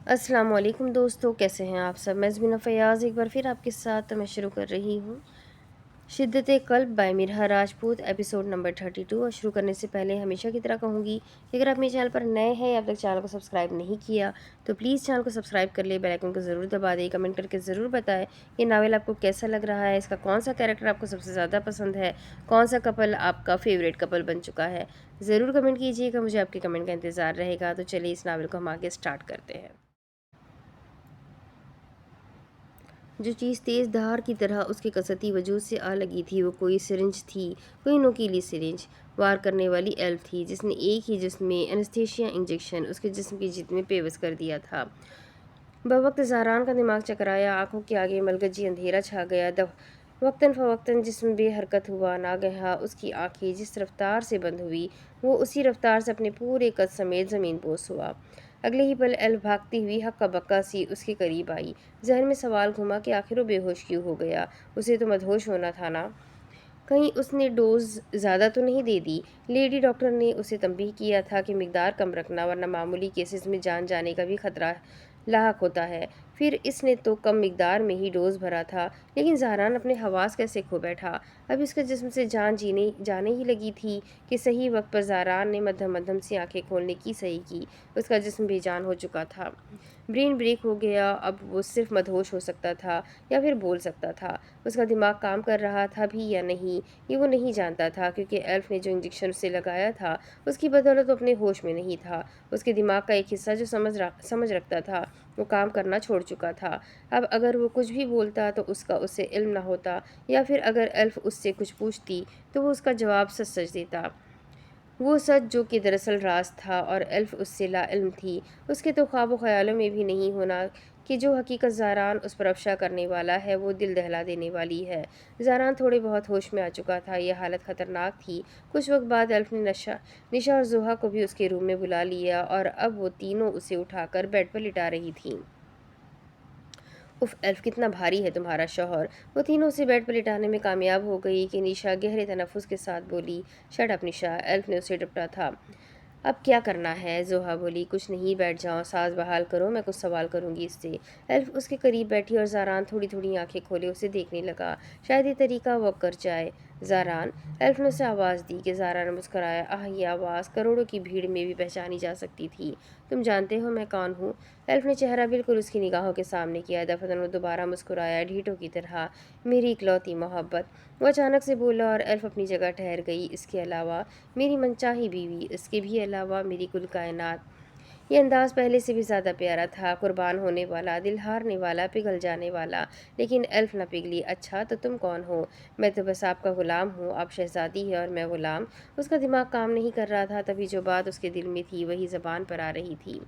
السلام علیکم دوستو، کیسے ہیں آپ سب؟ میں زمینہ فیاض ایک بار پھر آپ کے ساتھ میں شروع کر رہی ہوں شدت قلب بائی مرحا راجپوت ایپیسوڈ نمبر 32۔ اور شروع کرنے سے پہلے ہمیشہ کی طرح کہوں گی کہ اگر آپ میرے چینل پر نئے ہیں یا اب تک چینل کو سبسکرائب نہیں کیا تو پلیز چینل کو سبسکرائب کر لیں، بیل آئیکن کو ضرور دبا دیں، کمنٹ کر کے ضرور بتائیں یہ ناول آپ کو کیسا لگ رہا ہے، اس کا کون سا کیریکٹر آپ کو سب سے زیادہ پسند ہے، کون سا کپل آپ کا فیوریٹ کپل بن چکا ہے۔ ضرور کمنٹ کیجیے گا، مجھے آپ کے کمنٹ کا انتظار رہے گا۔ تو چلیے اس ناول کو ہم آگے اسٹارٹ کرتے ہیں۔ جو چیز تیز دھار کی طرح اس کے کستی وجود سے آ لگی تھی وہ کوئی سرنج تھی، کوئی نوکیلی سرنج، وار کرنے والی ایلف تھی جس نے ایک ہی جسم میں انستھیشیا انجیکشن اس کے جسم کی جلد میں پیوست کر دیا تھا۔ بوقت زاران کا دماغ چکرایا، آنکھوں کے آگے ملگجی اندھیرا چھا گیا، وقتاً فوقتاً جسم بے حرکت ہوا، ناگہاں اس کی آنکھیں جس رفتار سے بند ہوئی وہ اسی رفتار سے اپنے پورے قد سمیت زمین بوس ہوا۔ اگلے ہی پل ایلف بھاگتی ہوئی ہکا بکا سی اس کے قریب آئی۔ ذہن میں سوال گھوما کہ آخر وہ بے ہوش کیوں ہو گیا؟ اسے تو مدہوش ہونا تھا نا؟ کہیں اس نے ڈوز زیادہ تو نہیں دے دی؟ لیڈی ڈاکٹر نے اسے تنبیہ کیا تھا کہ مقدار کم رکھنا ورنہ معمولی کیسز میں جان جانے کا بھی خطرہ لاحق ہوتا ہے۔ پھر اس نے تو کم مقدار میں ہی ڈوز بھرا تھا، لیکن زہران اپنے حواس کیسے کھو بیٹھا؟ اب اس کے جسم سے جان جانے ہی لگی تھی کہ صحیح وقت پر زہران نے مدھم مدھم سی آنکھیں کھولنے کی صحیح کی۔ اس کا جسم بے جان ہو چکا تھا، برین بریک ہو گیا، اب وہ صرف مدہوش ہو سکتا تھا یا پھر بول سکتا تھا۔ اس کا دماغ کام کر رہا تھا بھی یا نہیں یہ وہ نہیں جانتا تھا، کیونکہ ایلف نے جو انجیکشن اسے لگایا تھا اس کی بدولت وہ اپنے ہوش میں نہیں تھا۔ اس کے دماغ کا ایک حصہ جو سمجھ رکھتا تھا وہ کام کرنا چھوڑ چکا تھا۔ اب اگر وہ کچھ بھی بولتا تو اس کا اسے علم نہ ہوتا، یا پھر اگر ایلف اس سے کچھ پوچھتی تو وہ اس کا جواب سچ سچ دیتا، وہ سچ جو کہ دراصل راز تھا، اور ایلف اس سے لا علم تھی۔ اس کے تو خواب و خیالوں میں بھی نہیں ہونا کہ جو حقیقت زاران اس پر افشا کرنے والا ہے وہ دل دہلا دینے والی ہے۔ زاران تھوڑے بہت ہوش میں آ چکا تھا، یہ حالت خطرناک تھی۔ کچھ وقت بعد ایلف نے نشا اور زوہا کو بھی اس کے روم میں بلا لیا، اور اب وہ تینوں اسے اٹھا کر بیڈ پر لٹا رہی تھیں۔ اف ایلف کتنا بھاری ہے تمہارا شوہر! وہ تینوں اسے بیڈ پر لٹانے میں کامیاب ہو گئی کہ نشا گہرے تنفس کے ساتھ بولی۔ شٹ اپ نشا! ایلف نے اسے ڈپٹا تھا۔ اب کیا کرنا ہے؟ زوہا بولی۔ کچھ نہیں، بیٹھ جاؤ، سانس بحال کرو، میں کچھ سوال کروں گی اس سے۔ ایلف اس کے قریب بیٹھی اور زاران تھوڑی تھوڑی آنکھیں کھولے اسے دیکھنے لگا، شاید یہ طریقہ ورک کر جائے۔ زاران! ایلف نے اسے آواز دی کہ زارا نے مسکرایا۔ آہ، یہ آواز کروڑوں کی بھیڑ میں بھی پہچانی جا سکتی تھی۔ تم جانتے ہو میں کون ہوں؟ ایلف نے چہرہ بالکل اس کی نگاہوں کے سامنے کیا، دفعتاً وہ دوبارہ مسکرایا، ڈھیٹوں کی طرح۔ میری اکلوتی محبت! وہ اچانک سے بولا، اور ایلف اپنی جگہ ٹھہر گئی۔ اس کے علاوہ میری منچاہی بیوی، اس کے بھی علاوہ میری کل کائنات۔ یہ انداز پہلے سے بھی زیادہ پیارا تھا، قربان ہونے والا، دل ہارنے والا، پگھل جانے والا۔ لیکن ایلف نہ پگھلی۔ اچھا تو تم کون ہو؟ میں تو بس آپ کا غلام ہوں، آپ شہزادی ہیں اور میں غلام۔ اس کا دماغ کام نہیں کر رہا تھا، تبھی جو بات اس کے دل میں تھی وہی زبان پر آ رہی تھی۔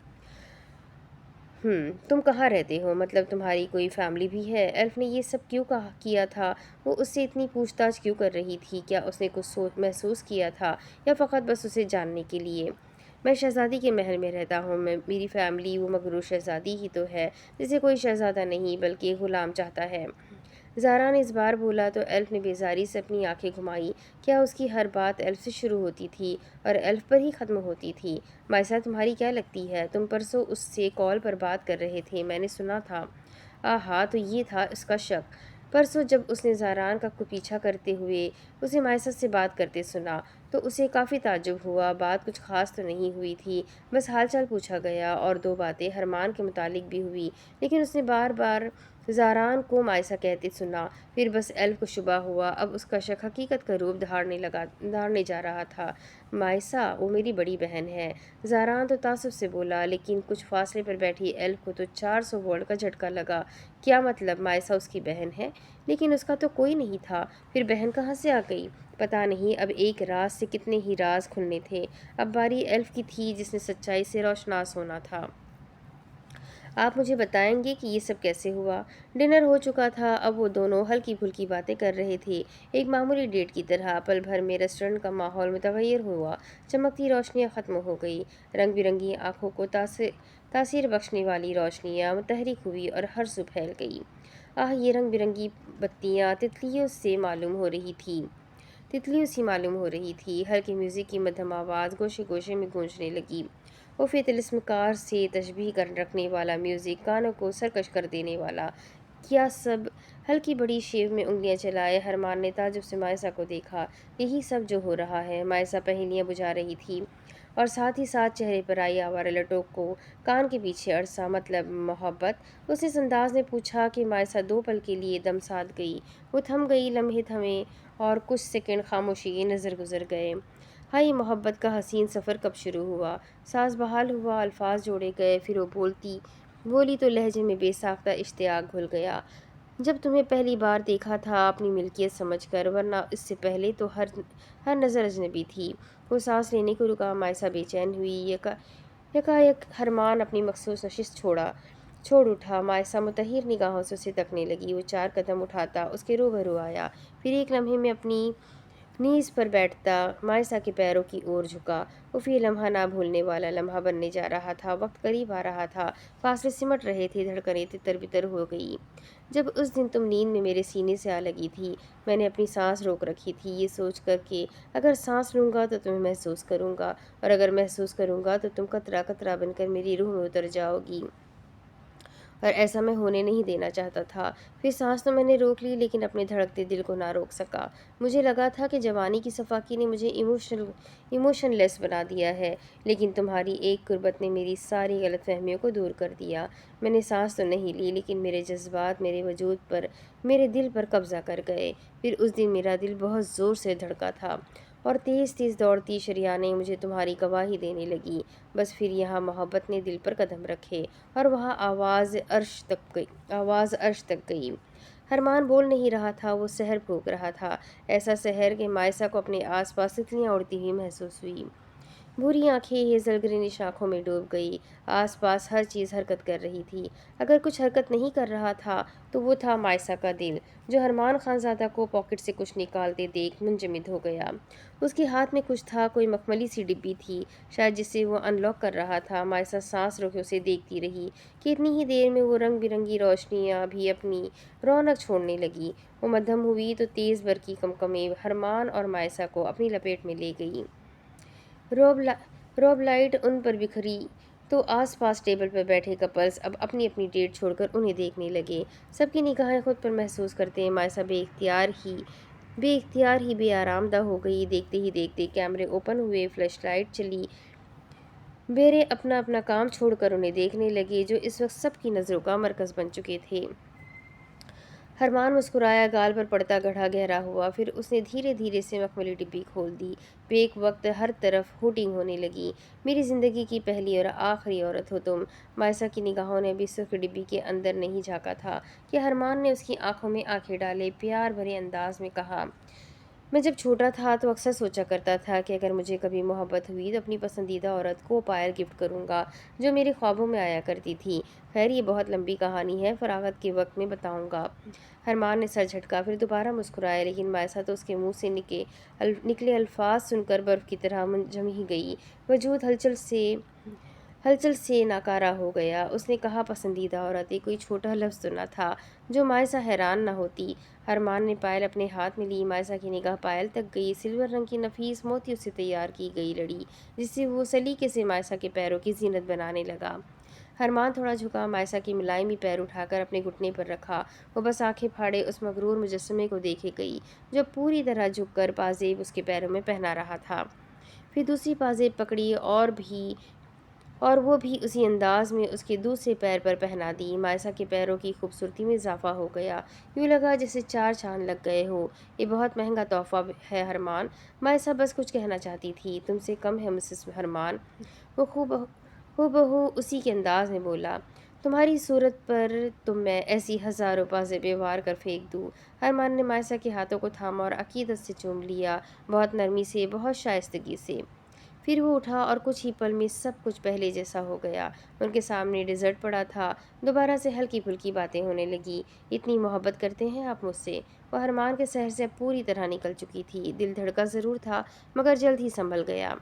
تم کہاں رہتے ہو؟ مطلب تمہاری کوئی فیملی بھی ہے؟ ایلف نے یہ سب کیوں کیا تھا؟ وہ اس سے اتنی پوچھ تاچھ کیوں کر رہی تھی؟ کیا اس نے کچھ محسوس کیا تھا، یا فقط بس اسے جاننے کے لیے؟ میں شہزادی کے محل میں رہتا ہوں، میری فیملی وہ مغرور شہزادی ہی تو ہے جسے کوئی شہزادہ نہیں بلکہ ایک غلام چاہتا ہے۔ زارا نے اس بار بولا تو ایلف نے بیزاری سے اپنی آنکھیں گھمائی۔ کیا اس کی ہر بات ایلف سے شروع ہوتی تھی اور ایلف پر ہی ختم ہوتی تھی؟ مائسا تمہاری کیا لگتی ہے؟ تم پرسوں اس سے کال پر بات کر رہے تھے، میں نے سنا تھا۔ آہا، تو یہ تھا اس کا شک! پرسوں جب اس نے زاران کا پیچھا کرتے ہوئے اسے مائسا سے بات کرتے سنا تو اسے کافی تعجب ہوا۔ بات کچھ خاص تو نہیں ہوئی تھی، بس حال چال پوچھا گیا، اور دو باتیں ہرمان کے متعلق بھی ہوئی، لیکن اس نے بار بار زاران کو مائسا کہتے سنا۔ پھر بس ایلف کو شبہ ہوا، اب اس کا شک حقیقت کا روپ دھارنے جا رہا تھا۔ مائسا وہ میری بڑی بہن ہے، زاران تو تعصب سے بولا، لیکن کچھ فاصلے پر بیٹھی ایلف کو تو 400 وولٹ کا جھٹکا لگا۔ کیا مطلب مائسا اس کی بہن ہے؟ لیکن اس کا تو کوئی نہیں تھا، پھر بہن کہاں سے آ گئی؟ پتہ نہیں، اب ایک راز سے کتنے ہی راز کھلنے تھے۔ اب باری ایلف کی تھی جس نے سچائی سے روشناس ہونا تھا۔ آپ مجھے بتائیں گے کہ یہ سب کیسے ہوا؟ ڈنر ہو چکا تھا، اب وہ دونوں ہلکی پھلکی باتیں کر رہے تھے، ایک معمولی ڈیٹ کی طرح۔ پل بھر میں ریسٹورنٹ کا ماحول متغیر ہوا، چمکتی روشنیاں ختم ہو گئیں، رنگ برنگی آنکھوں کو تاثیر بخشنے والی روشنیاں متحرک ہوئی اور ہر سو پھیل گئی۔ آہ، یہ رنگ برنگی بتیاں تتلیوں سی معلوم ہو رہی تھی، ہلکی میوزک کی مدھم آواز گوشے گوشے میں گونجنے لگی۔ وہ طلسم کار سے تشبیہ کر رکھنے والا میوزک، کانوں کو سرکش کر دینے والا، کیا سب؟ ہلکی بڑی شیو میں انگلیاں چلائے ارمان نے تعجب سے مائسہ کو دیکھا۔ یہی سب جو ہو رہا ہے؟ مائسہ پہیلیاں بجھا رہی تھی اور ساتھ ہی ساتھ چہرے پر آئی آوارہ لٹوں کو کان کے پیچھے عرصہ، مطلب محبت؟ اس اس انداز نے پوچھا کہ مائسہ 2 پل کے لیے دم ساتھ گئی۔ وہ تھم گئی، لمحے تھمے اور کچھ سیکنڈ خاموشی کے نظر گزر گئے۔ ہاں، یہ محبت کا حسین سفر کب شروع ہوا؟ سانس بحال ہوا، الفاظ جوڑے گئے، پھر وہ بولی تو لہجے میں بے ساختہ اشتیاق گھل گیا۔ جب تمہیں پہلی بار دیکھا تھا اپنی ملکیت سمجھ کر، ورنہ اس سے پہلے تو ہر نظر اجنبی تھی۔ وہ سانس لینے کو رکا، مائسہ بے چین ہوئی۔ یکایک ارمان اپنی مخصوص نشست چھوڑ اٹھا۔ مائسہ متحیر نگاہوں سے اسے تکنے لگی۔ وہ 4 قدم اٹھاتا اس کے روبرو آیا، پھر ایک لمحے میں اپنی نیز پر بیٹھتا مائسہ کے پیروں کی اور جھکا۔ یہ لمحہ نہ بھولنے والا لمحہ بننے جا رہا تھا۔ وقت قریب آ رہا تھا، فاصلے سمٹ رہے تھے، دھڑکنیں تتر بتر ہو گئی۔ جب اس دن تم نیند میں میرے سینے سے آ لگی تھی، میں نے اپنی سانس روک رکھی تھی، یہ سوچ کر کہ اگر سانس لوں گا تو تمہیں محسوس کروں گا، اور اگر محسوس کروں گا تو تم قطرہ قطرہ بن کر میری روح میں اتر جاؤ گی، اور ایسا میں ہونے نہیں دینا چاہتا تھا۔ پھر سانس تو میں نے روک لی، لیکن اپنے دھڑکتے دل کو نہ روک سکا۔ مجھے لگا تھا کہ جوانی کی صفاکی نے مجھے ایموشن لیس بنا دیا ہے، لیکن تمہاری ایک قربت نے میری ساری غلط فہمیوں کو دور کر دیا۔ میں نے سانس تو نہیں لی، لیکن میرے جذبات میرے وجود پر، میرے دل پر قبضہ کر گئے۔ پھر اس دن میرا دل بہت زور سے دھڑکا تھا، اور تیز تیز دوڑتی شریانیں مجھے تمہاری گواہی دینے لگیں۔ بس پھر یہاں محبت نے دل پر قدم رکھے، اور وہاں آواز عرش تک گئی۔ ارمان بول نہیں رہا تھا، وہ سحر پھونک رہا تھا، ایسا سحر کہ مائسہ کو اپنے آس پاس تتلیاں اڑتی ہوئی محسوس ہوئی۔ بھوری آنکھیں ہیزل گرینش آنکھوں میں ڈوب گئی۔ آس پاس ہر چیز حرکت کر رہی تھی۔ اگر کچھ حرکت نہیں کر رہا تھا تو وہ تھا مائسہ کا دل، جو ارمان خانزادہ کو پاکٹ سے کچھ نکالتے دیکھ منجمد ہو گیا۔ اس کے ہاتھ میں کچھ تھا، کوئی مخملی سی ڈبی تھی شاید، جسے وہ ان لاک کر رہا تھا۔ مائسہ سانس روکے اسے دیکھتی رہی کہ اتنی ہی دیر میں وہ رنگ برنگی روشنیاں بھی اپنی رونق چھوڑنے لگی۔ وہ مدھم ہوئی تو تیز برقی کمکمیں ارمان اور مائسہ کو اپنی لپیٹ میں لے گئی۔ روب لائٹ ان پر بکھری تو آس پاس ٹیبل پر بیٹھے کپلز اب اپنی اپنی ڈیٹ چھوڑ کر انہیں دیکھنے لگے۔ سب کی نگاہیں خود پر محسوس کرتے مائسہ بے اختیار ہی بے آرام دہ ہو گئی۔ دیکھتے ہی دیکھتے کیمرے اوپن ہوئے، فلیش لائٹ چلی، بیرے اپنا اپنا کام چھوڑ کر انہیں دیکھنے لگے، جو اس وقت سب کی نظروں کا مرکز بن چکے تھے۔ ارمان مسکرایا، گال پر پڑتا گڑھا گہرا ہوا، پھر اس نے دھیرے دھیرے سے مخملی ڈبی کھول دی۔ بیک وقت ہر طرف ہوٹنگ ہونے لگی، میری زندگی کی پہلی اور آخری عورت ہو تم۔ مائسہ کی نگاہوں نے ابھی سرخ ڈبی کے اندر نہیں جھانکا تھا کہ ارمان نے اس کی آنکھوں میں آنکھیں ڈالے، پیار بھرے انداز میں کہا، میں جب چھوٹا تھا تو اکثر سوچا کرتا تھا کہ اگر مجھے کبھی محبت ہوئی تو اپنی پسندیدہ عورت کو پائل گفٹ کروں گا، جو میرے خوابوں میں آیا کرتی تھی۔ خیر، یہ بہت لمبی کہانی ہے، فراغت کے وقت میں بتاؤں گا۔ ارمان نے سر جھٹکا، پھر دوبارہ مسکرایا، لیکن مائسہ تو اس کے منہ سے نکلے الفاظ سن کر برف کی طرح جم ہی گئی۔ وجود ہلچل سے ناکارہ ہو گیا۔ اس نے کہا پسندیدہ عورت، یہ کوئی چھوٹا لفظ تو نہ تھا جو مائسہ حیران نہ ہوتی۔ ارمان نے پائل اپنے ہاتھ میں لی، مائسہ کی نگاہ پائل تک گئی، سلور رنگ کی نفیس موتیوں سے تیار کی گئی لڑی، جسے وہ سلیقے سے مائسہ کے پیروں کی زینت بنانے لگا۔ ارمان تھوڑا جھکا، مائسہ کی ملائمی پیر اٹھا کر اپنے گھٹنے پر رکھا۔ وہ بس آنکھیں پھاڑے اس مغرور مجسمے کو دیکھے گئی، جو پوری طرح جھک کر پازیب اس کے پیروں میں پہنا رہا تھا۔ پھر دوسری پازیب پکڑی اور وہ بھی اسی انداز میں اس کے دوسرے پیر پر پہنا دی۔ مائسہ کے پیروں کی خوبصورتی میں اضافہ ہو گیا، یوں لگا جیسے 4 چاند لگ گئے ہو۔ یہ بہت مہنگا تحفہ ہے ارمان۔ مائسہ بس کچھ کہنا چاہتی تھی۔ تم سے کم ہے مسز ارمان، وہ ہو بہو اسی کے انداز میں بولا۔ تمہاری صورت پر تو میں ایسی ہزاروں پازیبیں وار کر پھینک دوں۔ ارمان نے مائسہ کے ہاتھوں کو تھاما اور عقیدت سے چوم لیا، بہت نرمی سے، بہت شائستگی سے۔ پھر وہ اٹھا اور کچھ ہی پل میں سب کچھ پہلے جیسا ہو گیا۔ ان کے سامنے ڈیزرٹ پڑا تھا، دوبارہ سے ہلکی پھلکی باتیں ہونے لگی۔ اتنی محبت کرتے ہیں آپ مجھ سے؟ وہ ارمان کے سحر سے پوری طرح نکل چکی تھی۔ دل دھڑکا ضرور تھا، مگر جلد ہی سنبھل گیا۔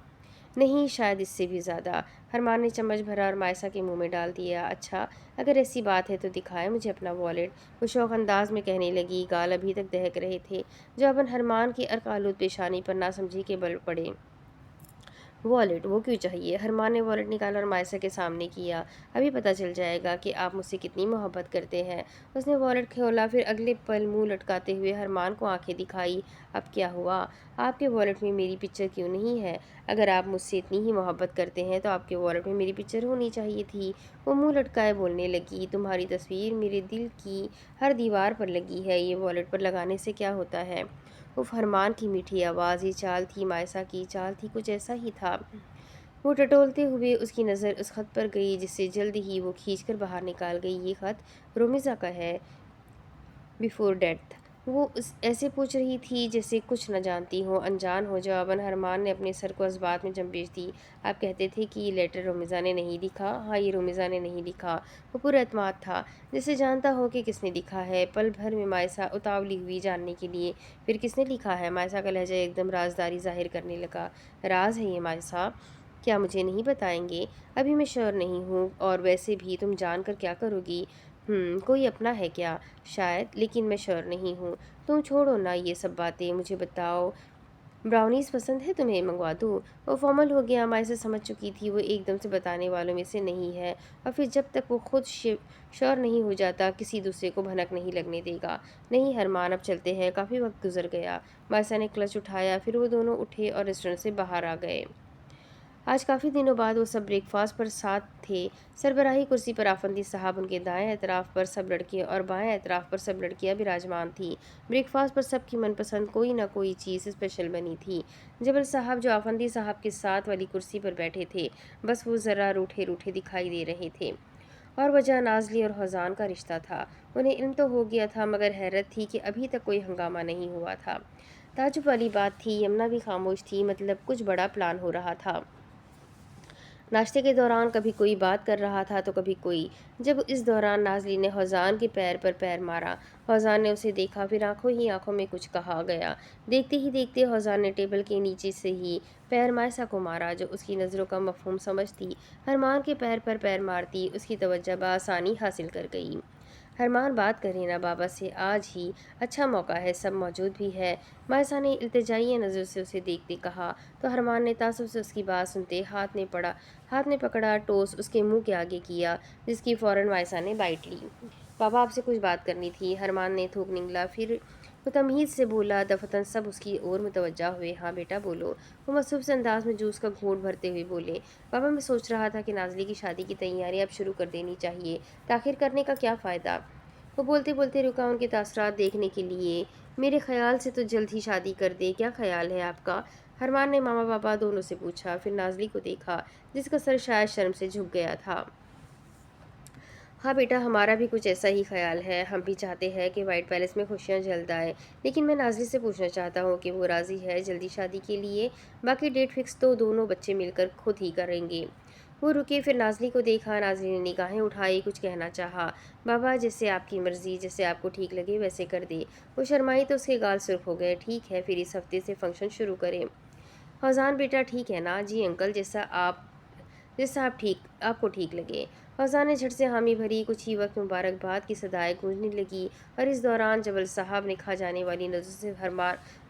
نہیں، شاید اس سے بھی زیادہ۔ ارمان نے چمچ بھرا اور مائسہ کے منہ میں ڈال دیا۔ اچھا، اگر ایسی بات ہے تو دکھائے مجھے اپنا والیٹ، وہ شوق انداز میں کہنے لگی۔ گال ابھی تک دہک رہے تھے، جو اب ارمان کی عرق آلود پیشانی پر ناسمجھی کے بل پڑے۔ والٹ وہ کیوں چاہیے؟ ہرمان نے والٹ نکالا اور مائسا کے سامنے کیا۔ ابھی پتہ چل جائے گا کہ آپ مجھ سے کتنی محبت کرتے ہیں۔ اس نے والٹ کھولا، پھر اگلے پل منہ لٹکاتے ہوئے ہرمان کو آنکھیں دکھائی۔ اب کیا ہوا؟ آپ کے والٹ میں میری پکچر کیوں نہیں ہے؟ اگر آپ مجھ سے اتنی ہی محبت کرتے ہیں تو آپ کے والٹ میں میری پکچر ہونی چاہیے تھی۔ وہ منہ لٹکائے بولنے لگی، تمہاری تصویر میرے دل کی ہر دیوار پر لگی ہے، یہ والٹ پر لگانے سے کیا ہوتا ہے؟ اف ہرمان کی میٹھی آواز، یہ چال تھی مائسا کی چال تھی، کچھ ایسا ہی تھا۔ وہ ٹٹولتے ہوئے اس کی نظر اس خط پر گئی جس سے جلد ہی وہ کھینچ کر باہر نکال گئی۔ یہ خط رومیزا کا ہے، بیفور ڈیتھ۔ وہ ایسے پوچھ رہی تھی جیسے کچھ نہ جانتی ہو، انجان ہو۔ جواباً ہرمان نے اپنے سر کو اسبات میں جنبش دی۔ آپ کہتے تھے کہ یہ لیٹر رومیزا نے نہیں لکھا؟ ہاں، یہ رومیزا نے نہیں لکھا۔ وہ پر اعتماد تھا، جیسے جانتا ہو کہ کس نے لکھا ہے۔ پل بھر میں مائسا اتاولی ہوئی جاننے کے لیے، پھر کس نے لکھا ہے؟ مائسا کا لہجہ ایک دم رازداری ظاہر کرنے لگا۔ راز ہے یہ مائسا، کیا مجھے نہیں بتائیں گے؟ ابھی میں شور نہیں ہوں، اور ویسے بھی تم جان کر کیا کرو گی؟ کوئی اپنا ہے کیا؟ شاید، لیکن میں شور نہیں ہوں۔ تم چھوڑو نا یہ سب باتیں، مجھے بتاؤ، براؤنیز پسند ہے تمہیں؟ منگوا دوں؟ وہ فارمل ہو گیا۔ مائسا سمجھ چکی تھی وہ ایک دم سے بتانے والوں میں سے نہیں ہے، اور پھر جب تک وہ خود شور نہیں ہو جاتا کسی دوسرے کو بھنک نہیں لگنے دے گا۔ نہیں ہرمان، اب چلتے ہیں، کافی وقت گزر گیا۔ مائسا نے کلچ اٹھایا، پھر وہ دونوں اٹھے اور ریسٹورنٹ سے باہر آ گئے۔ آج کافی دنوں بعد وہ سب بریک فاسٹ پر ساتھ تھے۔ سربراہی کرسی پر آفندی صاحب، ان کے دائیں اطراف پر سب لڑکے اور بائیں اطراف پر سب لڑکیاں براجمان تھیں۔ بریک فاسٹ پر سب کی من پسند کوئی نہ کوئی چیز اسپیشل بنی تھی۔ جبل صاحب، جو آفندی صاحب کے ساتھ والی کرسی پر بیٹھے تھے، بس وہ ذرا روٹھے روٹھے دکھائی دے رہے تھے، اور وجہ نازلی اور حزان کا رشتہ تھا۔ انہیں علم تو ہو گیا تھا، مگر حیرت تھی کہ ابھی تک کوئی ہنگامہ نہیں ہوا تھا۔ تعجب والی بات تھی، یمنا بھی خاموش تھی، مطلب کچھ بڑا پلان ہو رہا تھا۔ ناشتے کے دوران کبھی کوئی بات کر رہا تھا تو کبھی کوئی۔ جب اس دوران نازلی نے حزان کے پیر پر پیر مارا، حزان نے اسے دیکھا، پھر آنکھوں ہی آنکھوں میں کچھ کہا گیا۔ دیکھتے ہی دیکھتے حزان نے ٹیبل کے نیچے سے ہی پیر مائسا کو مارا، جو اس کی نظروں کا مفہوم سمجھتی ہرمان کے پیر پر پیر مارتی اس کی توجہ بآسانی حاصل کر گئی۔ ہرمان، بات کریں نا بابا سے، آج ہی اچھا موقع ہے، سب موجود بھی ہے۔ مائسا نے التجائی نظر سے اسے دیکھتے کہا، تو ہرمان نے تعصب سے اس کی بات سنتے ہاتھ میں پکڑا ٹوسٹ اس کے منہ کے آگے کیا، جس کی فوراً مائسا نے بائٹ لی۔ بابا، آپ سے کچھ بات کرنی تھی۔ ہرمان نے تھوک نگلا، پھر وہ تمیز سے بولا۔ دفعتاً سب اس کی اور متوجہ ہوئے۔ ہاں بیٹا، بولو۔ وہ مصروف سے انداز میں جوس کا گھونٹ بھرتے ہوئے بولے۔ بابا، میں سوچ رہا تھا کہ نازلی کی شادی کی تیاریاں اب شروع کر دینی چاہیے، تاخیر کرنے کا کیا فائدہ؟ وہ بولتے بولتے رکا، ان کے تاثرات دیکھنے کے لیے۔ میرے خیال سے تو جلد ہی شادی کر دے، کیا خیال ہے آپ کا؟ ہرمان نے ماما پاپا دونوں سے پوچھا، پھر نازلی کو دیکھا جس کا سر شاید شرم سے جھک گیا تھا۔ ہاں بیٹا، ہمارا بھی کچھ ایسا ہی خیال ہے، ہم بھی چاہتے ہیں کہ وائٹ پیلس میں خوشیاں جلد آئے، لیکن میں نازلی سے پوچھنا چاہتا ہوں کہ وہ راضی ہے جلدی شادی کے لیے؟ باقی ڈیٹ فکس تو دونوں بچے مل کر خود ہی کریں گے۔ وہ رکے، پھر نازلی کو دیکھا۔ نازلی نے نگاہیں اٹھائی، کچھ کہنا چاہا۔ بابا، جیسے آپ کی مرضی، جیسے آپ کو ٹھیک لگے ویسے کر دے۔ وہ شرمائی تو اس کے گال سرخ ہو گئے۔ ٹھیک ہے، پھر اس ہفتے سے فنکشن شروع کریں۔ فوزان بیٹا، ٹھیک ہے نا؟ جی انکل، جیسا آپ کو ٹھیک لگے۔ فوزان نے جھٹ سے حامی بھری۔ کچھ ہی وقت مبارکباد کی صدائیں گونجنے لگی، اور اس دوران جبل صاحب نے کھا جانے والی نظروں سے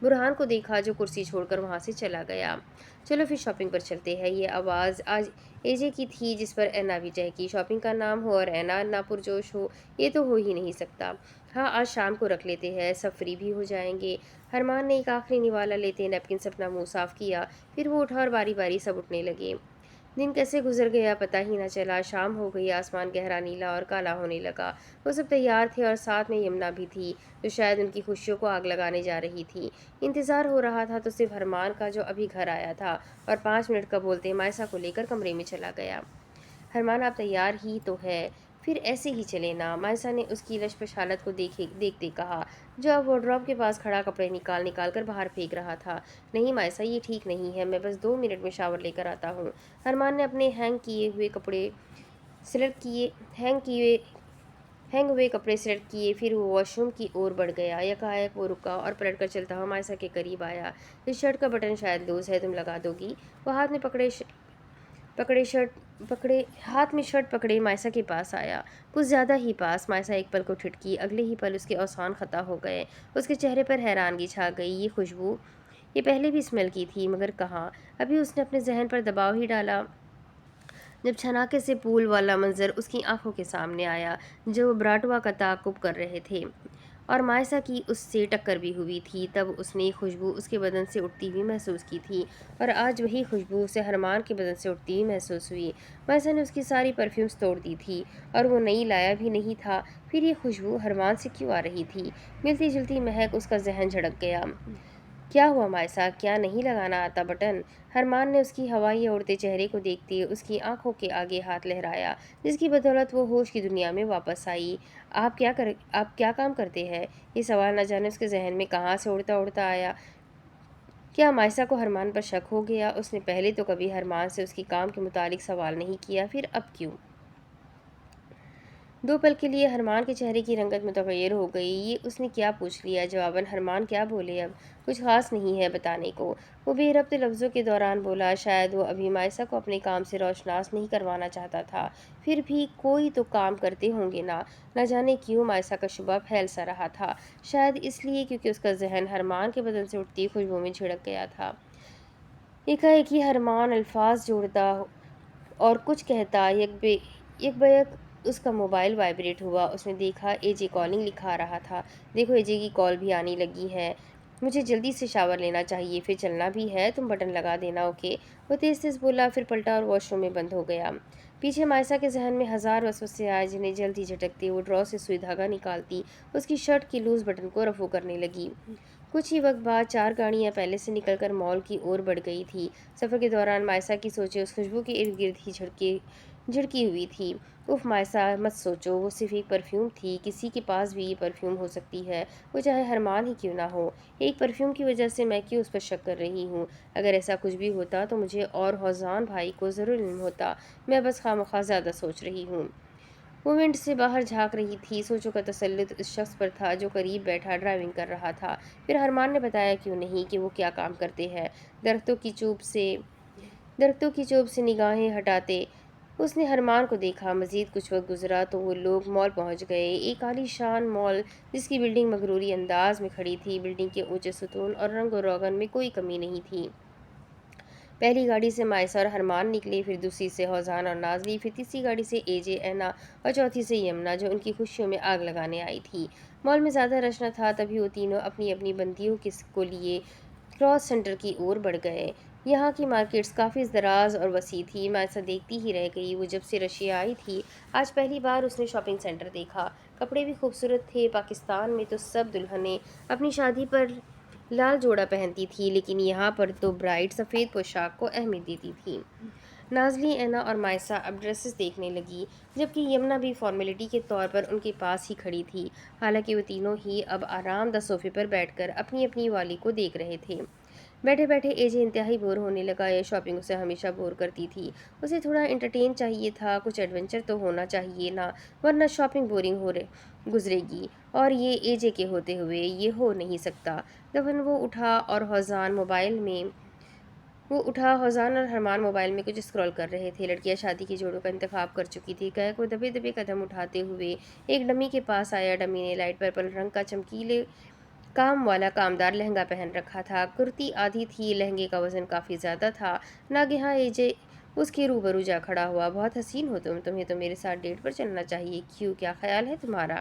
برہان کو دیکھا، جو کرسی چھوڑ کر وہاں سے چلا گیا۔ چلو پھر شاپنگ پر چلتے ہیں۔ یہ آواز آج اے جے کی تھی، جس پر اینا بھی چہکی۔ شاپنگ کا نام ہو اور اینا نہ پرجوش ہو، یہ تو ہو ہی نہیں سکتا۔ ہاں، آج شام کو رکھ لیتے ہیں، سب فری بھی ہو جائیں گے۔ ہرمان نے ایک آخری نوالا لیتے نیپکن سے اپنا منہ صاف کیا، پھر وہ اٹھا اور باری باری سب اٹھنے لگے۔ دن کیسے گزر گیا پتہ ہی نہ چلا۔ شام ہو گئی، آسمان گہرا نیلا اور کالا ہونے لگا۔ وہ سب تیار تھے، اور ساتھ میں یمنا بھی تھی، جو شاید ان کی خوشیوں کو آگ لگانے جا رہی تھی۔ انتظار ہو رہا تھا تو صرف ہرمان کا، جو ابھی گھر آیا تھا اور 5 منٹ کا بولتے مائسا کو لے کر کمرے میں چلا گیا۔ ہرمان، آپ تیار ہی تو ہے، پھر ایسے ہی چلے نا؟ مائسا نے اس کی لشپش حالت کو دیکھتے کہا، جو اب وارڈروب کے پاس کھڑا کپڑے نکال کر باہر پھینک رہا تھا۔ نہیں مائسا، یہ ٹھیک نہیں ہے، میں بس 2 منٹ میں شاور لے کر آتا ہوں۔ ہرمان نے اپنے ہینگ ہوئے کپڑے سلیکٹ کیے، پھر وہ واش روم کی اور بڑھ گیا۔ یکایک وہ رکا اور پلٹ کر چلتا ہوا مائسا کے قریب آیا۔ اس شرٹ کا بٹن شاید لوز ہے، تم لگا دو گی؟ وہ ہاتھ میں شرٹ پکڑے مائسا کے پاس آیا، کچھ زیادہ ہی پاس۔ مائسا ایک پل کو ٹھٹکی، اگلے ہی پل اس کے اوسان خطا ہو گئے۔ اس کے چہرے پر حیرانگی چھا گئی۔ یہ خوشبو یہ پہلے بھی اسمیل کی تھی، مگر کہاں؟ ابھی اس نے اپنے ذہن پر دباؤ ہی ڈالا جب چھناکے سے پول والا منظر اس کی آنکھوں کے سامنے آیا، جو وہ براٹوا کا تعاقب کر رہے تھے، اور مائسا کی اس سے ٹکر بھی ہوئی تھی۔ تب اس نے خوشبو اس کے بدن سے اٹھتی ہوئی محسوس کی تھی، اور آج وہی خوشبو اسے ہرمان کے بدن سے اٹھتی ہوئی محسوس ہوئی۔ مائسا نے اس کی ساری پرفیومز توڑ دی تھی، اور وہ نئی لایا بھی نہیں تھا، پھر یہ خوشبو ہرمان سے کیوں آ رہی تھی؟ ملتی جلتی مہک اس کا ذہن جھڑک گیا۔ کیا ہوا مائسا، کیا نہیں لگانا آتا بٹن؟ ہرمان نے اس کی ہوائی اڑتے چہرے کو دیکھتے اس کی آنکھوں کے آگے ہاتھ لہرایا، جس کی بدولت وہ ہوش کی دنیا میں واپس آئی۔ آپ کیا کام کرتے ہیں؟ یہ سوال نہ جانے اس کے ذہن میں کہاں سے اڑتا اڑتا آیا۔ کیا مائسا کو ہرمان پر شک ہو گیا؟ اس نے پہلے تو کبھی ہرمان سے اس کے کام کے متعلق سوال نہیں کیا، پھر اب کیوں؟ دو پل کے لیے ہرمان کے چہرے کی رنگت متغیر ہو گئی۔ یہ اس نے کیا پوچھ لیا؟ جواباً ہرمان کیا بولے؟ اب کچھ خاص نہیں ہے بتانے کو، وہ بے ربط لفظوں کے دوران بولا۔ شاید وہ ابھی مائسا کو اپنے کام سے روشناس نہیں کروانا چاہتا تھا، پھر بھی کوئی تو کام کرتے ہوں گے نہ جانے کیوں مائسا کا شبہ پھیل سا رہا تھا۔ شاید اس لیے کیونکہ اس کا ذہن ہرمان کے بدن سے اٹھتی خوشبو میں جھڑک گیا تھا۔ ایک ہی ہرمان الفاظ جوڑتا اور کچھ کہتا، یک بیک اس کا موبائل وائبریٹ ہوا۔ اس نے دیکھا اے جے کالنگ لکھا رہا تھا۔ دیکھو اے جے کی کال بھی آنے لگی ہے، مجھے جلدی سے شاور لینا چاہیے، پھر چلنا بھی ہے، تم بٹن لگا دینا اوکے؟ وہ تیز تیز بولا، پھر پلٹا اور واش روم میں بند ہو گیا۔ پیچھے مائسا کے ذہن میں ہزار وسوسے آئے، جنہیں جلد ہی جھٹکتے وہ ڈرا سے سوئی دھاگا نکالتی اس کی شرٹ کے لوز بٹن کو رفو کرنے لگی۔ کچھ ہی وقت بعد 4 گاڑیاں پہلے سے نکل کر مال کی اور بڑھ گئی تھی۔ سفر کے دوران مائسا کی سوچیں اس خوشبو کے ارد گرد ہی جھڑکی ہوئی تھی۔ اف مائسا مت سوچو، وہ صرف ایک پرفیوم تھی، کسی کے پاس بھی یہ پرفیوم ہو سکتی ہے، وہ چاہے ہرمان ہی کیوں نہ ہو۔ ایک پرفیوم کی وجہ سے میں کیوں اس پر شک کر رہی ہوں؟ اگر ایسا کچھ بھی ہوتا تو مجھے اور ہوزان بھائی کو ضرور علم ہوتا، میں بس خواہ زیادہ سوچ رہی ہوں۔ وہ ونڈ سے باہر جھانک رہی تھی، سوچوں کا تسلط اس شخص پر تھا جو قریب بیٹھا ڈرائیونگ کر رہا تھا۔ پھر ہرمان نے بتایا کیوں نہیں کہ وہ کیا کام کرتے ہیں۔ درختوں کی چوب سے نگاہیں ہٹاتے اس نے ہرمان کو دیکھا۔ مزید کچھ وقت گزرا تو وہ لوگ مال پہنچ گئے، ایک عالی شان مال جس کی بلڈنگ مغروری انداز میں کھڑی تھی۔ بلڈنگ کے اونچے ستون اور رنگ و روغن میں کوئی کمی نہیں تھی۔ پہلی گاڑی سے مائسا اور ہرمان نکلے، پھر دوسری سے ہوزان اور نازلی، پھر تیسری گاڑی سے اے جے، اینا اور چوتھی سے یمنا، جو ان کی خوشیوں میں آگ لگانے آئی تھی۔ مال میں زیادہ رش نہ تھا، تبھی وہ تینوں اپنی اپنی بندیوں کو لیے کراس سینٹر کی اور بڑھ گئے۔ یہاں کی مارکیٹس کافی دراز اور وسیع تھی۔ مائسا دیکھتی ہی رہ گئی۔ وہ جب سے رشیا آئی تھی آج پہلی بار اس نے شاپنگ سینٹر دیکھا۔ کپڑے بھی خوبصورت تھے۔ پاکستان میں تو سب دلہنیں اپنی شادی پر لال جوڑا پہنتی تھی، لیکن یہاں پر تو برائڈ سفید پوشاک کو اہمیت دیتی تھی۔ نازلی، اینا اور مائسا اب ڈریسز دیکھنے لگی، جبکہ یمنا بھی فارمیلٹی کے طور پر ان کے پاس ہی کھڑی تھی، حالانکہ وہ تینوں ہی اب آرام دہ صوفے پر بیٹھ کر اپنی اپنی والی کو دیکھ رہے تھے۔ بیٹھے بیٹھے اے جے انتہائی بور ہونے لگا۔ یہ شاپنگ اسے ہمیشہ بور کرتی تھی۔ اسے تھوڑا انٹرٹین چاہیے تھا، کچھ ایڈونچر تو ہونا چاہیے نا، ورنہ شاپنگ بورنگ گزرے گی، اور یہ اے جے کے ہوتے ہوئے یہ ہو نہیں سکتا۔ دفن وہ اٹھا اور ہرمان موبائل میں کچھ اسکرول کر رہے تھے۔ لڑکیاں شادی کے جوڑوں کا انتخاب کر چکی تھی۔ گائک وہ دبے دبے قدم اٹھاتے ہوئے ایک ڈمی کے پاس آیا۔ ڈمی نے لائٹ پرپل رنگ کا چمکیلے کام والا کامدار لہنگا پہن رکھا تھا، کرتی آدھی تھی، لہنگے کا وزن کافی زیادہ تھا۔ ناگہاں اے جے اس کے روبرو جا کھڑا ہوا۔ بہت حسین ہو تمہیں تو میرے ساتھ ڈیٹ پر چلنا چاہیے، کیوں، کیا خیال ہے تمہارا؟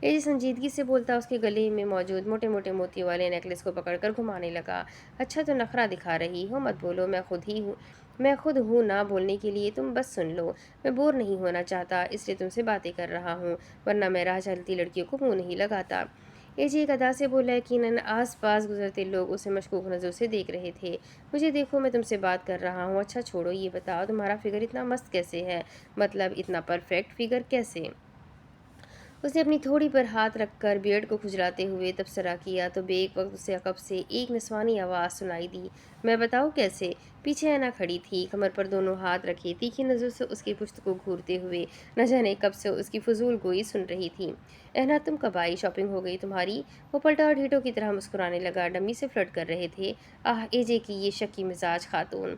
اے جے سنجیدگی سے بولتا، اس کے گلے میں موجود موٹے موٹے موتیوں والے نیکلس کو پکڑ کر گھمانے لگا۔ اچھا تو نخرہ دکھا رہی ہو، مت بولو، میں خود ہوں نا بولنے کے لیے، تم بس سن لو۔ میں بور نہیں ہونا چاہتا، اس لیے تم سے باتیں کر رہا ہوں، ورنہ میں راہ چلتی لڑکیوں کو منہ نہیں لگاتا۔ اے جے ایک ادا سے بولا، یقیناً آس پاس گزرتے لوگ اسے مشکوک نظروں سے دیکھ رہے تھے۔ مجھے دیکھو، میں تم سے بات کر رہا ہوں۔ اچھا چھوڑو، یہ بتاؤ تمہارا فگر اتنا مست کیسے ہے؟ مطلب اتنا پرفیکٹ فگر کیسے؟ اس نے اپنی تھوڑی پر ہاتھ رکھ کر بیئرڈ کو کھجلاتے ہوئے تبصرہ کیا تو بیک وقت اسے عقب سے ایک نسوانی آواز سنائی دی، میں بتاؤں کیسے؟ پیچھے اینا کھڑی تھی، کمر پر دونوں ہاتھ رکھے، تیکھی نظروں سے اس کی پشت کو گھورتے ہوئے، نہ جانے کب سے اس کی فضول گوئی سن رہی تھی۔ اینا، تم کب آئی؟ شاپنگ ہو گئی تمہاری؟ وہ پلٹا اور ڈھیٹوں کی طرح مسکرانے لگا۔ ڈمی سے فلرٹ کر رہے تھے؟ اے جے کی یہ شکی مزاج خاتون۔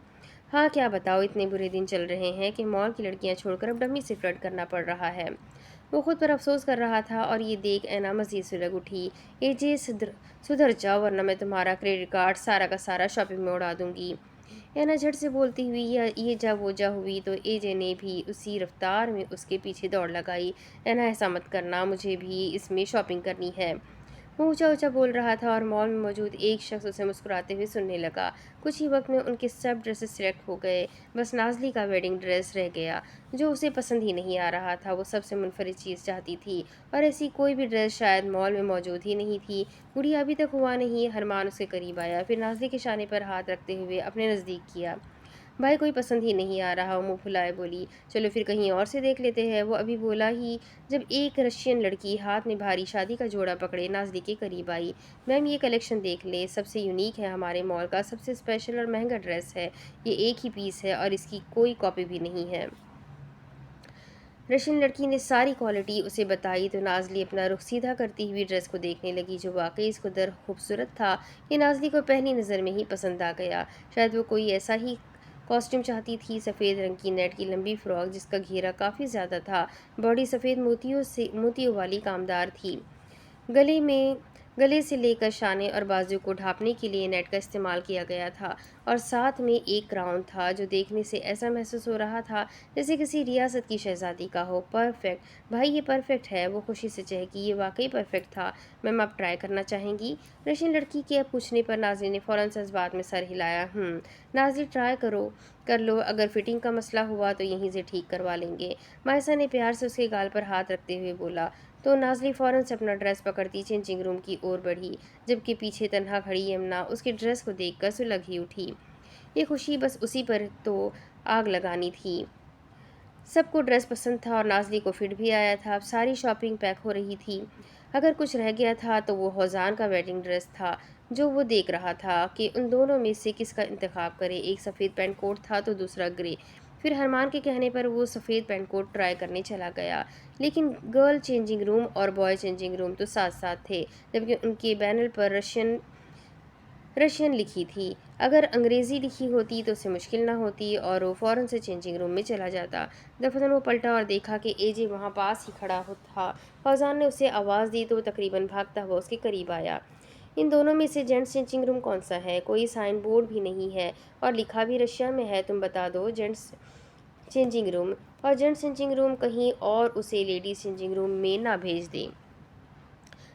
ہاں کیا بتاؤ، اتنے برے دن چل رہے ہیں کہ مال کی لڑکیاں چھوڑ کر اب ڈمی سے فلرٹ کرنا پڑ رہا ہے۔ وہ خود پر افسوس کر رہا تھا اور یہ دیکھ اینا مزید سلگ اٹھی۔ اے جے سدھر جاؤ ورنہ میں تمہارا کریڈٹ کارڈ سارا کا سارا شاپنگ میں اڑا دوں گی۔ اینا جھٹ سے بولتی ہوئی یہ جا وہ جا ہوئی تو اے جے نے بھی اسی رفتار میں اس کے پیچھے دوڑ لگائی۔ اینا ایسا مت کرنا، مجھے بھی اس میں شاپنگ کرنی ہے۔ وہ اونچا اونچا بول رہا تھا اور مال میں موجود ایک شخص اسے مسکراتے ہوئے سننے لگا۔ کچھ ہی وقت میں ان کے سب ڈریسز سلیکٹ ہو گئے، بس نازلی کا ویڈنگ ڈریس رہ گیا جو اسے پسند ہی نہیں آ رہا تھا۔ وہ سب سے منفرد چیز چاہتی تھی اور ایسی کوئی بھی ڈریس شاید مال میں موجود ہی نہیں تھی۔ بوڑھی ابھی تک ہوا نہیں۔ ارمان اس کے قریب آیا، پھر نازلی کے شانے پر ہاتھ رکھتے ہوئے اپنے نزدیک کیا۔ بھائی کوئی پسند ہی نہیں آ رہا، وہ منہ پھلائے بولی۔ چلو پھر کہیں اور سے دیکھ لیتے ہیں۔ وہ ابھی بولا ہی جب ایک رشین لڑکی ہاتھ میں بھاری شادی کا جوڑا پکڑے نازلی کے قریب آئی۔ میم یہ کلیکشن دیکھ لیں، سب سے یونیک ہے، ہمارے مال کا سب سے اسپیشل اور مہنگا ڈریس ہے، یہ ایک ہی پیس ہے اور اس کی کوئی کاپی بھی نہیں ہے۔ رشین لڑکی نے ساری کوالٹی اسے بتائی تو نازلی اپنا رخ سیدھا کرتی ہوئی ڈریس کو دیکھنے لگی جو واقعی اس قدر خوبصورت تھا کہ نازلی کو پہلی نظر میں ہی پسند آ گیا۔ شاید وہ کوئی ایسا ہی کاسٹیوم چاہتی تھی، سفید رنگ کی نیٹ کی لمبی فراک جس کا گھیرا کافی زیادہ تھا، باڈی سفید موتیوں والی کامدار تھی۔ گلے سے لے کر شانے اور بازو کو ڈھانپنے کے لیے نیٹ کا استعمال کیا گیا تھا اور ساتھ میں ایک کراؤن تھا جو دیکھنے سے ایسا محسوس ہو رہا تھا جیسے کسی ریاست کی شہزادی کا ہو۔ پرفیکٹ بھائی، یہ پرفیکٹ ہے، وہ خوشی سے چہکی۔ یہ واقعی پرفیکٹ تھا، میم آپ ٹرائی کرنا چاہیں گی؟ رشین لڑکی کے پوچھنے پر نازلی نے فوراً سے اس بات میں سر ہلایا۔ نازلی ٹرائی کر لو، اگر فٹنگ کا مسئلہ ہوا تو یہیں سے ٹھیک کروا لیں گے، مائسا نے پیار سے اس کے گال پر ہاتھ رکھتے ہوئے بولا۔ تو نازلی فوراً سے اپنا ڈریس پکڑتی چینجنگ روم کی اور بڑھی، جبکہ پیچھے تنہا کھڑی یمنا اس کے ڈریس کو دیکھ کر سلگ ہی اٹھی۔ یہ خوشی بس اسی پر تو آگ لگانی تھی۔ سب کو ڈریس پسند تھا اور نازلی کو فٹ بھی آیا تھا۔ اب ساری شاپنگ پیک ہو رہی تھی، اگر کچھ رہ گیا تھا تو وہ ہوزان کا ویڈنگ ڈریس تھا جو وہ دیکھ رہا تھا کہ ان دونوں میں سے کس کا انتخاب کرے۔ ایک سفید پینٹ کوٹ تھا تو دوسرا گرے۔ پھر ارمان کے کہنے پر وہ سفید پینٹ کوٹ ٹرائی کرنے چلا گیا، لیکن گرل چینجنگ روم اور بوائے چینجنگ روم تو ساتھ ساتھ تھے، جبکہ ان کے بینر پر رشین لکھی تھی۔ اگر انگریزی لکھی ہوتی تو اسے مشکل نہ ہوتی اور وہ فوراً سے چینجنگ روم میں چلا جاتا۔ دفعتاً وہ پلٹا اور دیکھا کہ اے جے وہاں پاس ہی کھڑا تھا۔ فوزان نے اسے آواز دی تو وہ تقریباً بھاگتا ہوا اس کے قریب آیا۔ ان دونوں میں سے جینٹس چینجنگ روم کون سا ہے؟ کوئی سائن بورڈ بھی نہیں ہے اور لکھا بھی رشیا میں ہے، تم بتا دو۔ جینٹس چینجنگ روم، اور جینٹس چینجنگ روم کہیں اور اسے لیڈیز چینجنگ روم میں نہ بھیج دیں،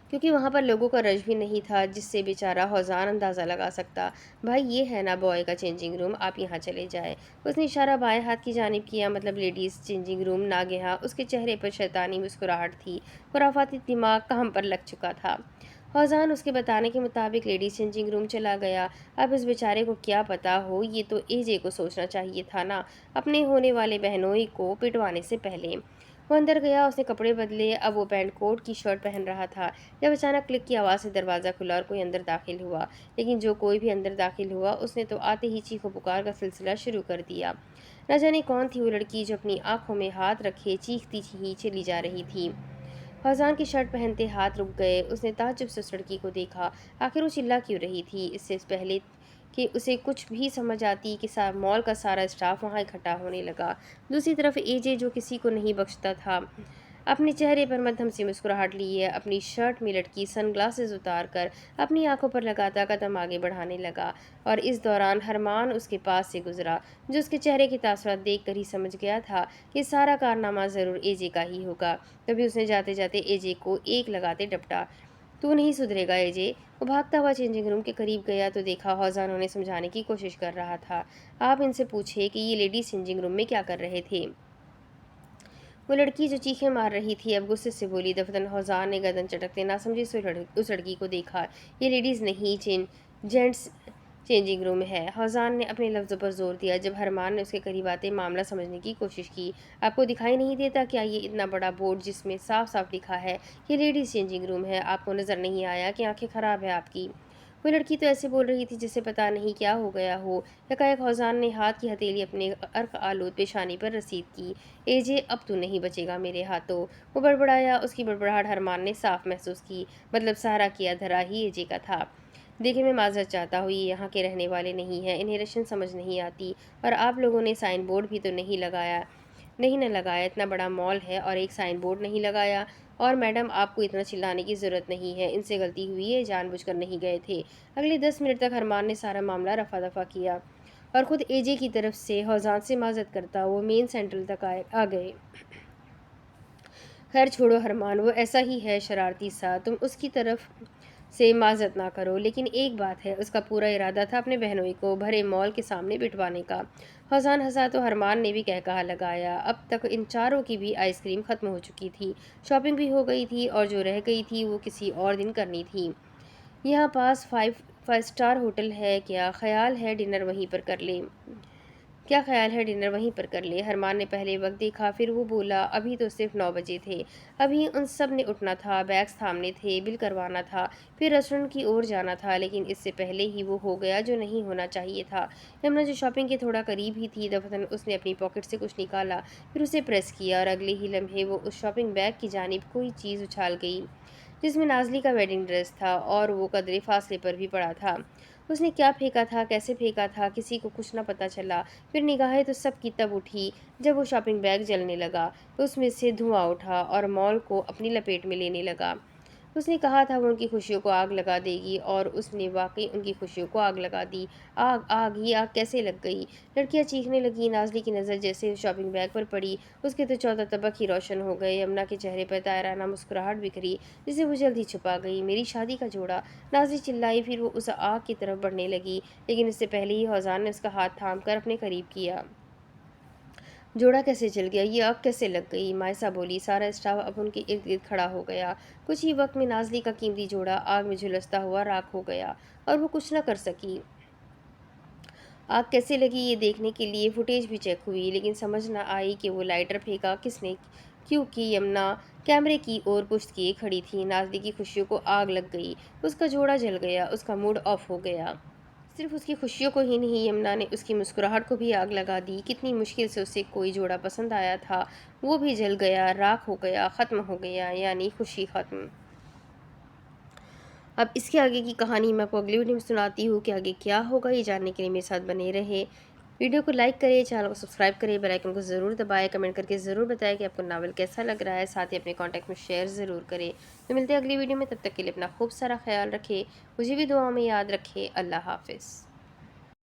کیونکہ وہاں پر لوگوں کا رش بھی نہیں تھا جس سے بیچارہ ہوزان اندازہ لگا سکتا۔ بھائی یہ ہے نا بوائے کا چینجنگ روم، آپ یہاں چلے جائیں۔ اس نے اشارہ بائیں ہاتھ کی جانب کیا، مطلب لیڈیز چینجنگ روم۔ ناگہاں اس کے چہرے پر شیطانی مسکراہٹ تھی، خرافاتی دماغ کام پر لگ چکا تھا۔ ہوزان اس کے بتانے کے مطابق لیڈیز چینجنگ روم چلا گیا۔ اب اس بیچارے کو کیا پتا ہو، یہ تو اے جے کو سوچنا چاہیے تھا نا، اپنے ہونے والے بہنوئی کو پٹوانے سے پہلے۔ وہ اندر گیا، اس نے کپڑے بدلے، اب وہ پینٹ کوٹ کی شرٹ پہن رہا تھا جب اچانک کلک کی آواز سے دروازہ کھلا اور کوئی اندر داخل ہوا۔ لیکن جو کوئی بھی اندر داخل ہوا اس نے تو آتے ہی چیخ و پکار کا سلسلہ شروع کر دیا۔ نہ جانے کون تھی وہ لڑکی جو اپنی آنکھوں میں ہاتھ رکھے چیختی ہی چلی جا رہی تھی۔ ہوزان کی شرٹ پہنتے ہاتھ رک گئے۔ اس نے تعجب سے اس لڑکی کو دیکھا، آخر وہ چلا کیوں رہی تھی؟ اس سے پہلے کہ اسے کچھ بھی سمجھ آتی کہ مال کا سارا اسٹاف وہاں اکٹھا ہونے لگا۔ دوسری طرف اے جے جو کسی کو نہیں بخشتا تھا، اپنے چہرے پر مدھم سی مسکراہٹ لیے اپنی شرٹ میں لٹکی سن گلاسز اتار کر اپنی آنکھوں پر لگاتا قدم آگے بڑھانے لگا، اور اس دوران ارمان اس کے پاس سے گزرا جو اس کے چہرے کے تاثرات دیکھ کر ہی سمجھ گیا تھا کہ سارا کارنامہ ضرور اے جے کا ہی ہوگا۔ تبھی اس نے جاتے جاتے اے جے کو ایک لگاتے ڈپٹا، تو نہیں سدھرے گا اے جے؟ وہ بھاگتا ہوا چینجنگ روم کے قریب گیا تو دیکھا ہوزان انہیں سمجھانے کی کوشش کر رہا تھا۔ آپ ان سے پوچھے کہ یہ لیڈیز چینجنگ روم میں کیا کر رہے تھے؟ وہ لڑکی جو چیخیں مار رہی تھی اب غصے سے بولی۔ دفعتاً ہوزان نے گردن چٹکتے نہ سمجھے اس لڑکی کو دیکھا۔ یہ لیڈیز نہیں، جینٹس چینجنگ روم ہے، ہوزان نے اپنے لفظوں پر زور دیا جب ارمان نے اس کے قریب آتے معاملہ سمجھنے کی کوشش کی۔ آپ کو دکھائی نہیں دیتا کیا یہ اتنا بڑا بورڈ جس میں صاف صاف لکھا ہے یہ لیڈیز چینجنگ روم ہے؟ آپ کو نظر نہیں آیا کہ آنکھیں خراب ہیں آپ کی؟ وہ لڑکی تو ایسے بول رہی تھی جسے پتا نہیں کیا ہو گیا ہو۔ یکایک ہوزان نے ہاتھ کی ہتھیلی اپنے عرق آلود پیشانی پر رسید کی۔ اے جے اب تو نہیں بچے گا میرے ہاتھوں، وہ بڑبڑایا۔ اس کی بڑبڑاہٹ ارمان نے صاف محسوس کی، مطلب سارا کیا دھرا ہی اے جے کا تھا۔ دیکھیں میں معذرت چاہتا ہوں، یہ یہاں کے رہنے والے نہیں ہیں، انہیں رشن سمجھ نہیں آتی، اور آپ لوگوں نے سائن بورڈ بھی تو نہیں نہ لگایا، اتنا بڑا مال ہے اور ایک سائن بورڈ نہیں لگایا۔ اور میڈم آپ کو اتنا چلانے کی ضرورت نہیں ہے، ان سے غلطی ہوئی ہے، جان بوجھ کر نہیں گئے تھے۔ اگلے 10 منٹ تک ارمان نے سارا معاملہ رفع دفع کیا اور خود اے جے کی طرف سے حوزان سے معذرت کرتا وہ مین سینٹرل تک آ گئے۔ خیر چھوڑو ارمان، وہ ایسا ہی ہے شرارتی سا، تم اس کی طرف سے معذرت نہ کرو، لیکن ایک بات ہے، اس کا پورا ارادہ تھا اپنے بہنوئی کو بھرے مال کے سامنے بٹھوانے کا۔ حوزان ہنسا تو ارمان نے بھی کہا لگایا۔ اب تک ان چاروں کی بھی آئس کریم ختم ہو چکی تھی، شاپنگ بھی ہو گئی تھی، اور جو رہ گئی تھی وہ کسی اور دن کرنی تھی۔ یہاں پاس 5 اسٹار ہوٹل ہے، کیا خیال ہے ڈنر وہیں پر کر لیں؟ ارمان نے پہلے وقت دیکھا، پھر وہ بولا، ابھی تو صرف 9 بجے تھے، ابھی ان سب نے اٹھنا تھا، بیگز تھامنے تھے، بل کروانا تھا، پھر ریسٹورنٹ کی اور جانا تھا، لیکن اس سے پہلے ہی وہ ہو گیا جو نہیں ہونا چاہیے تھا۔ یمنا جو شاپنگ کے تھوڑا قریب ہی تھی، دفتن اس نے اپنی پاکٹ سے کچھ نکالا، پھر اسے پریس کیا، اور اگلے ہی لمحے وہ اس شاپنگ بیگ کی جانب کوئی چیز اچھال گئی جس میں نازلی کا ویڈنگ ڈریس تھا، اور وہ قدرے فاصلے پر بھی پڑا تھا۔ اس نے کیا پھینکا تھا، کیسے پھینکا تھا، کسی کو کچھ نہ پتہ چلا۔ پھر نگاہیں تو سب کی تب اٹھی جب وہ شاپنگ بیگ جلنے لگا، اس میں سے دھواں اٹھا اور مال کو اپنی لپیٹ میں لینے لگا۔ اس نے کہا تھا وہ ان کی خوشیوں کو آگ لگا دے گی، اور اس نے واقعی ان کی خوشیوں کو آگ لگا دی۔ آگ آگ یہ آگ کیسے لگ گئی؟ لڑکیاں چیخنے لگیں۔ نازلی کی نظر جیسے اس شاپنگ بیگ پر پڑی، اس کے تو 14 طبق ہی روشن ہو گئے۔ یمنا کے چہرے پر طائرانہ مسکراہٹ بکھری جسے وہ جلد ہی چھپا گئی۔ میری شادی کا جوڑا، نازلی چلائی، پھر وہ اس آگ کی طرف بڑھنے لگی، لیکن اس سے پہلے ہی حوزان نے اس کا ہاتھ تھام کر اپنے قریب کیا۔ جوڑا کیسے جل گیا؟ یہ آگ کیسے لگ گئی؟ مائسہ بولی۔ سارا اسٹاف اب ان کے ارد گرد کھڑا ہو گیا۔ کچھ ہی وقت میں نازلی کا قیمتی جوڑا آگ میں جھلستا ہوا راکھ ہو گیا، اور وہ کچھ نہ کر سکی۔ آگ کیسے لگی یہ دیکھنے کے لیے فوٹیج بھی چیک ہوئی، لیکن سمجھ نہ آئی کہ وہ لائٹر پھینکا کس نے، کیونکہ یمنا کیمرے کی اور پشت کیے کھڑی تھی۔ نازلی کی خوشیوں کو آگ لگ گئی، اس کا جوڑا جل گیا، اس کا موڈ آف ہو گیا۔ صرف اس کی خوشیوں کو ہی نہیں، یمنا نے اس کی مسکراہٹ کو بھی آگ لگا دی۔ کتنی مشکل سے اسے کوئی جوڑا پسند آیا تھا، وہ بھی جل گیا، راکھ ہو گیا، ختم ہو گیا، یعنی خوشی ختم۔ اب اس کے آگے کی کہانی میں آپ کو اگلی ویڈیو میں سناتی ہوں کہ آگے کیا ہوگا۔ یہ جاننے کے لیے میرے ساتھ بنے رہے۔ ویڈیو کو لائک کریں، چینل کو سبسکرائب کریں، بیل آئیکن کو ضرور دبائیں، کمنٹ کر کے ضرور بتائیں کہ آپ کو ناول کیسا لگ رہا ہے، ساتھ ہی اپنے کانٹیکٹ میں شیئر ضرور کریں۔ تو ملتے ہیں اگلی ویڈیو میں، تب تک کے لیے اپنا خوب سارا خیال رکھیں، مجھے بھی دعاؤں میں یاد رکھیں۔ اللہ حافظ۔